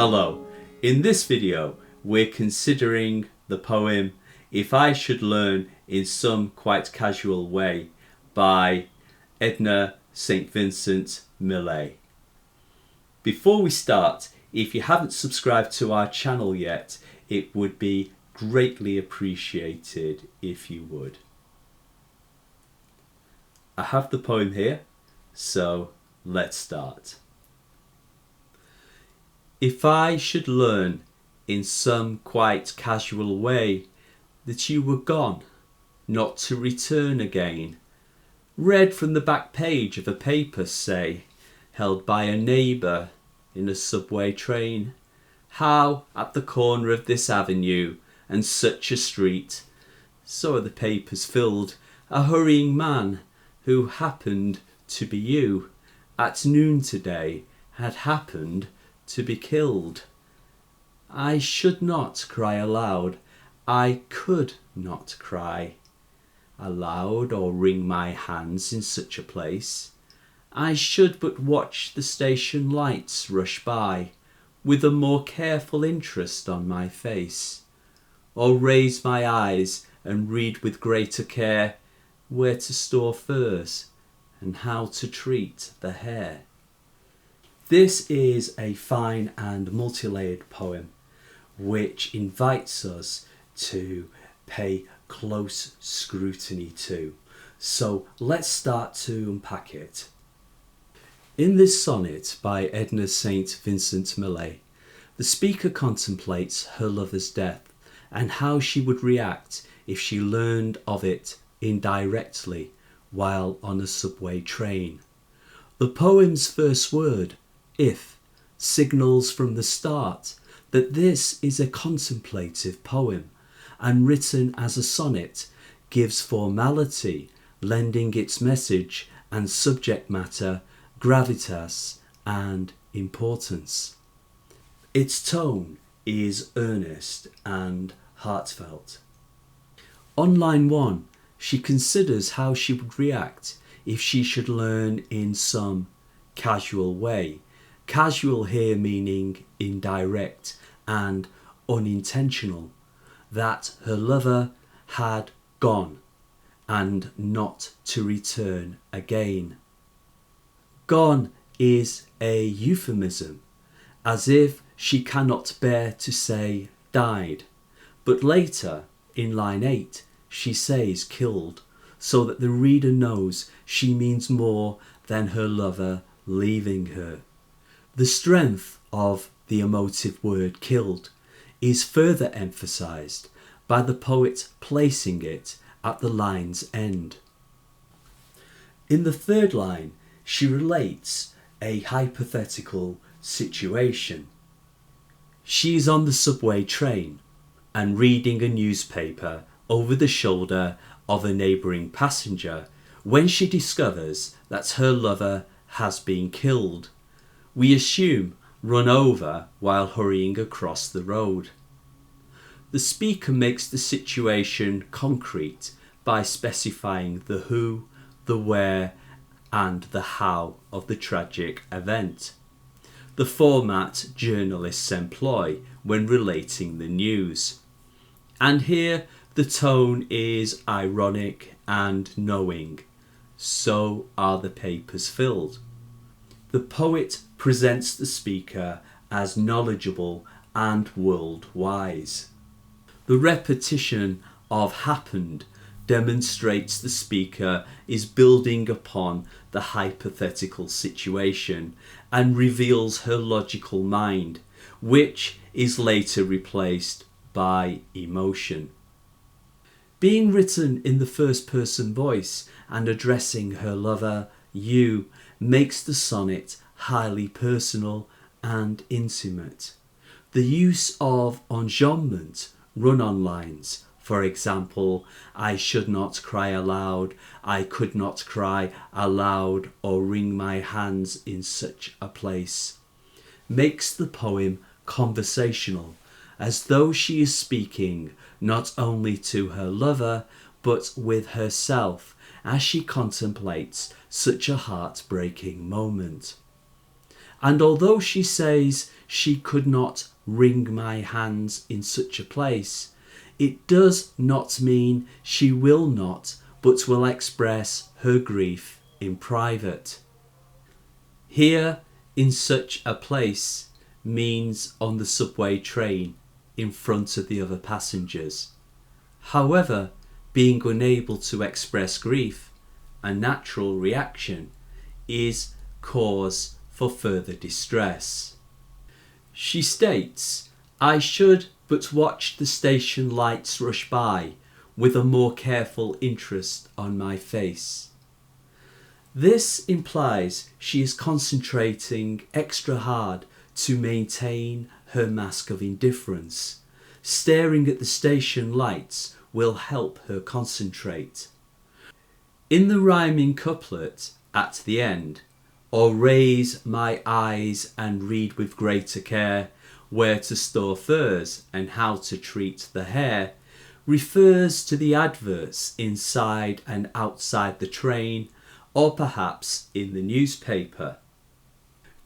Hello, in this video we're considering the poem If I Should Learn in Some Quite Casual Way by Edna St. Vincent Millay. Before we start, if you haven't subscribed to our channel yet, it would be greatly appreciated if you would. I have the poem here, so let's start. If I should learn in some quite casual way that you were gone, not to return again, read from the back page of a paper, say, held by a neighbour in a subway train, how at the corner of this avenue and such a street, so are the papers filled, a hurrying man who happened to be you, at noon today had happened to be killed. I should not cry aloud, I could not cry aloud or wring my hands in such a place. I should but watch the station lights rush by with a more careful interest on my face, or raise my eyes and read with greater care where to store furs and how to treat the hair. This is a fine and multi-layered poem which invites us to pay close scrutiny to. So let's start to unpack it. In this sonnet by Edna St. Vincent Millay, the speaker contemplates her lover's death and how she would react if she learned of it indirectly while on a subway train. The poem's first word, if, signals from the start that this is a contemplative poem, and written as a sonnet gives formality, lending its message and subject matter gravitas and importance. Its tone is earnest and heartfelt. On line 1, she considers how she would react if she should learn in some casual way. Casual here meaning indirect and unintentional, that her lover had gone and not to return again. Gone is a euphemism, as if she cannot bear to say died, but later in line 8 she says killed, so that the reader knows she means more than her lover leaving her. The strength of the emotive word killed is further emphasised by the poet placing it at the line's end. In the third line, she relates a hypothetical situation. She is on the subway train and reading a newspaper over the shoulder of a neighbouring passenger when she discovers that her lover has been killed. We assume run over while hurrying across the road. The speaker makes the situation concrete by specifying the who, the where, and the how of the tragic event, the format journalists employ when relating the news. And here the tone is ironic and knowing. So are the papers filled. The poet presents the speaker as knowledgeable and world-wise. The repetition of happened demonstrates the speaker is building upon the hypothetical situation and reveals her logical mind, which is later replaced by emotion. Being written in the first-person voice and addressing her lover, you, makes the sonnet highly personal and intimate. The use of enjambment, run-on lines, for example, I should not cry aloud, I could not cry aloud or wring my hands in such a place, makes the poem conversational, as though she is speaking not only to her lover but with herself as she contemplates such a heartbreaking moment. And although she says she could not wring my hands in such a place, it does not mean she will not, but will express her grief in private. Here, in such a place, means on the subway train in front of the other passengers. However, being unable to express grief, a natural reaction, is cause for further distress. She states, I should but watch the station lights rush by with a more careful interest on my face. This implies she is concentrating extra hard to maintain her mask of indifference. Staring at the station lights will help her concentrate. In the rhyming couplet at the end, or raise my eyes and read with greater care where to store furs and how to treat the hair, refers to the adverts inside and outside the train, or perhaps in the newspaper.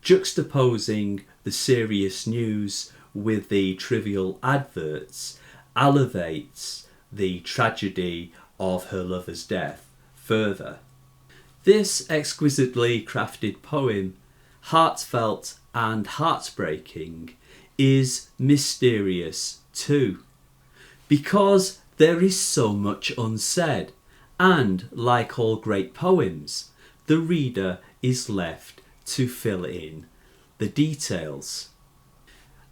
Juxtaposing the serious news with the trivial adverts elevates the tragedy of her lover's death further. This exquisitely crafted poem, heartfelt and heartbreaking, is mysterious too, because there is so much unsaid, and like all great poems, the reader is left to fill in the details.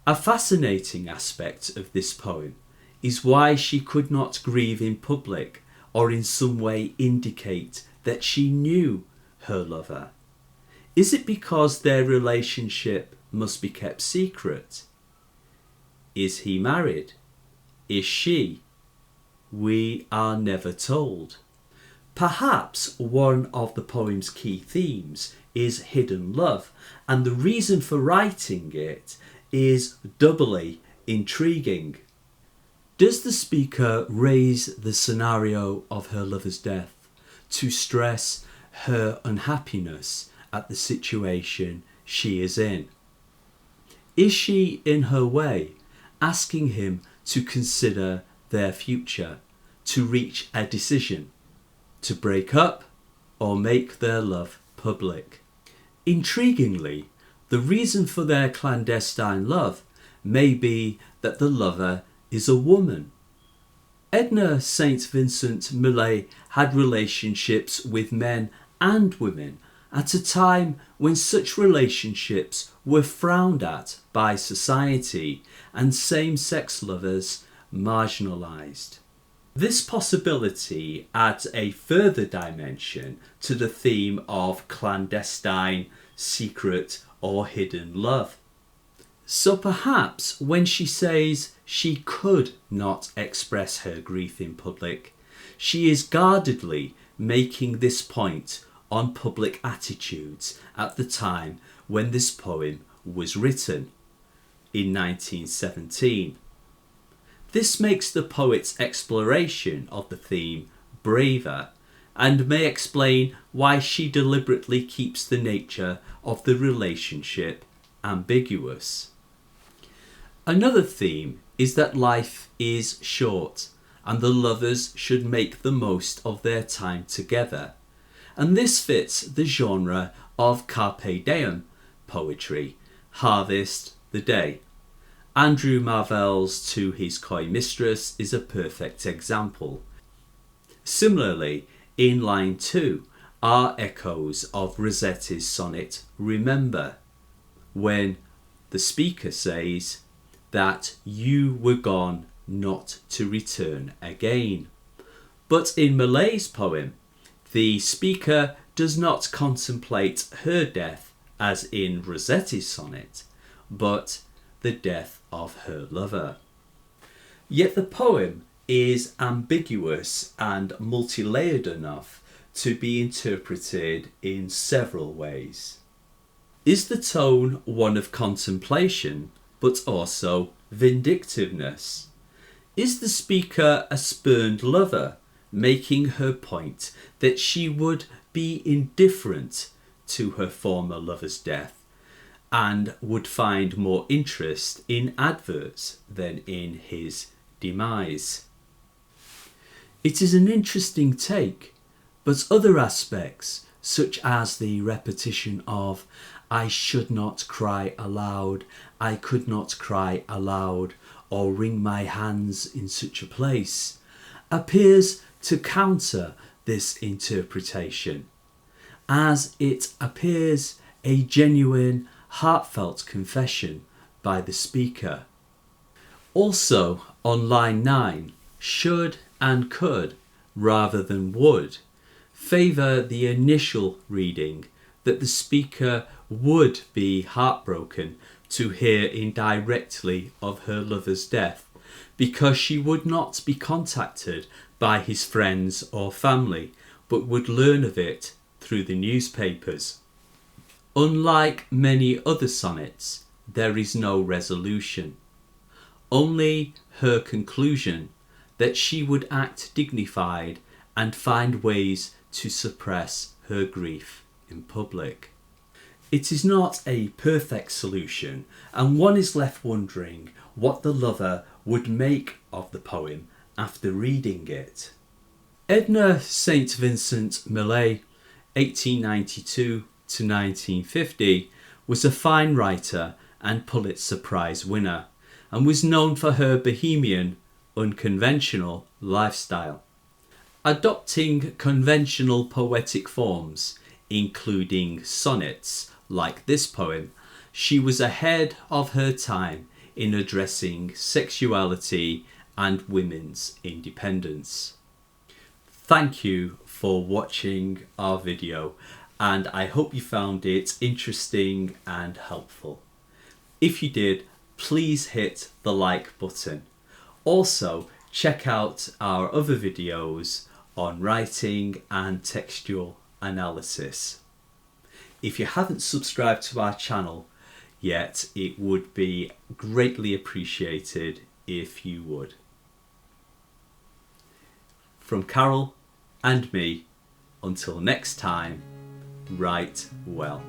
A fascinating aspect of this poem is why she could not grieve in public or in some way indicate that she knew her lover. Is it because their relationship must be kept secret? Is he married? Is she? We are never told. Perhaps one of the poem's key themes is hidden love, and the reason for writing it is doubly intriguing. Does the speaker raise the scenario of her lover's death to stress her unhappiness at the situation she is in? Is she, in her way, asking him to consider their future, to reach a decision, to break up or make their love public? Intriguingly, the reason for their clandestine love may be that the lover is a woman. Edna St. Vincent Millay had relationships with men and women at a time when such relationships were frowned at by society and same-sex lovers marginalised. This possibility adds a further dimension to the theme of clandestine, secret or hidden love. So perhaps when she says she could not express her grief in public, she is guardedly making this point on public attitudes at the time when this poem was written, in 1917. This makes the poet's exploration of the theme braver, and may explain why she deliberately keeps the nature of the relationship ambiguous. Another theme is that life is short and the lovers should make the most of their time together, and this fits the genre of carpe diem poetry, harvest the day. Andrew Marvell's To His Coy Mistress is a perfect example. Similarly, in line 2 are echoes of Rossetti's sonnet Remember, when the speaker says that you were gone not to return again. But in Millay's poem, the speaker does not contemplate her death as in Rossetti's sonnet, but the death of her lover. Yet the poem is ambiguous and multi-layered enough to be interpreted in several ways. Is the tone one of contemplation, but also vindictiveness? Is the speaker a spurned lover, making her point that she would be indifferent to her former lover's death, and would find more interest in adverts than in his demise. It is an interesting take, but other aspects, such as the repetition of "I should not cry aloud, I could not cry aloud, or wring my hands in such a place," appears to counter this interpretation, as it appears a genuine, heartfelt confession by the speaker. Also, on line 9, should and could, rather than would, favour the initial reading that the speaker would be heartbroken to hear indirectly of her lover's death, because she would not be contacted by his friends or family, but would learn of it through the newspapers. Unlike many other sonnets, there is no resolution, only her conclusion that she would act dignified and find ways to suppress her grief in public. It is not a perfect solution, and one is left wondering what the lover would make of the poem after reading it. Edna St. Vincent Millay, 1892 to 1950, was a fine writer and Pulitzer Prize winner, and was known for her bohemian, unconventional lifestyle. Adopting conventional poetic forms, including sonnets like this poem, she was ahead of her time in addressing sexuality and women's independence. Thank you for watching our video, and I hope you found it interesting and helpful. If you did, please hit the like button. Also, check out our other videos on writing and textual analysis. If you haven't subscribed to our channel yet, it would be greatly appreciated if you would. From Carol and me, until next time, write well.